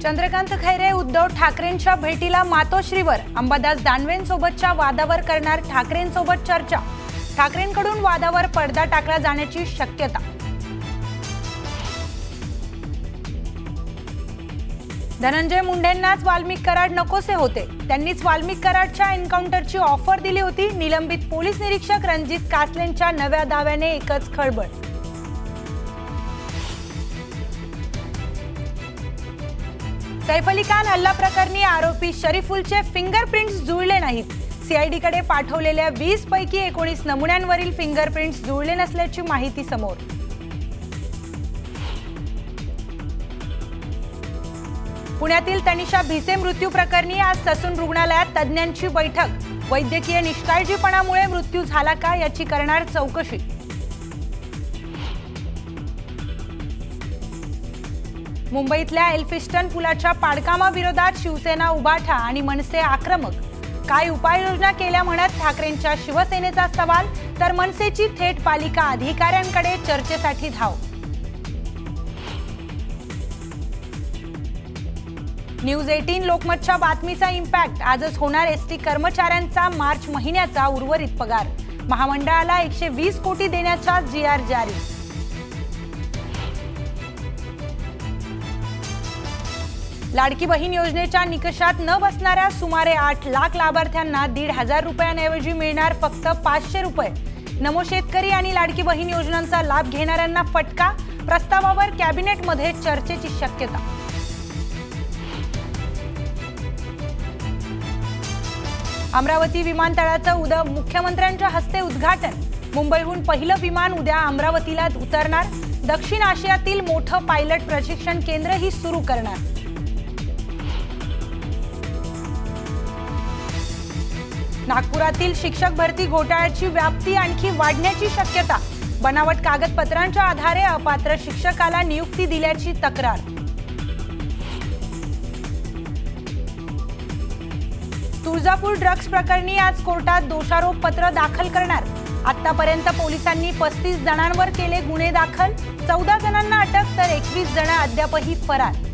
चंद्रकांत खैरे उद्धव ठाकरेंच्या भेटीला मातोश्रीवर, अंबादास दानवेंसोबतच्या वादावर करणार ठाकरेंसोबत चर्चा. ठाकरेंकडून वादावर पडदा टाकला जाण्याची शक्यता. धनंजय मुंडेंनाच वाल्मिक कराड नकोसे होते. त्यांनीच वाल्मिक कराडच्या एन्काउंटरची ऑफर दिली होती. निलंबित पोलीस निरीक्षक रणजित कासलेंच्या नव्या दाव्याने एकच खळबळ. सैफ अली खान हल्ला प्रकरणी आरोपी शरीफुलचे फिंगरप्रिंट्स जुळले नाहीत. सीआयडीकडे पाठवलेल्या 20 पैकी 19 नमुन्यांवरील फिंगरप्रिंट्स जुळले नसल्याची माहिती समोर. पुण्यातील तनिषा भिसे मृत्यू प्रकरणी आज ससून रुग्णालयात तज्ज्ञांची बैठक. वैद्यकीय निष्काळजीपणामुळे मृत्यू झाला का याची करणार चौकशी. मुंबईतल्या एल्फिस्टन पुलाच्या पाडकामाविरोधात शिवसेना उभाठा आणि मनसे आक्रमक. काय उपाययोजना केल्या म्हणत ठाकरेंच्या शिवसेनेचा सवाल, तर मनसेची थेट पालिका अधिकाऱ्यांकडे चर्चेसाठी धाव. न्यूज 18 लोकमतच्या बातमीचा इम्पॅक्ट. आजच होणार एसटी कर्मचाऱ्यांचा मार्च महिन्याचा उर्वरित पगार. महामंडळाला 120 कोटी देण्याचा GR जारी. लाडकी बहीण योजनेच्या निकषात न बसणाऱ्या सुमारे 8 लाख लाभार्थ्यांना 1,500 रुपयांऐवजी मिळणार फक्त 500 रुपये. नमो शेतकरी आणि लाडकी बहीण योजनांचा लाभ घेणाऱ्यांना फटका. प्रस्तावावर कॅबिनेटमध्ये चर्चेची शक्यता. अमरावती विमानतळाचं उद्या मुख्यमंत्र्यांच्या हस्ते उद्घाटन. मुंबईहून पहिलं विमान उद्या अमरावतीला उतरणार. दक्षिण आशियातील मोठं पायलट प्रशिक्षण केंद्रही सुरू करणार. नागपुरातील शिक्षक भरती घोटाळ्याची व्याप्ती आणखी वाढण्याची शक्यता. बनावट कागदपत्रांच्या आधारे अपात्र शिक्षकाला नियुक्ती दिल्याची तक्रार. तुळजापूर ड्रग्ज प्रकरणी आज कोर्टात दोषारोप पत्र दाखल करणार. आतापर्यंत पोलिसांनी 35 जणांवर केले गुन्हे दाखल. 14 जणांना अटक तर 21 जण अद्यापही फरार.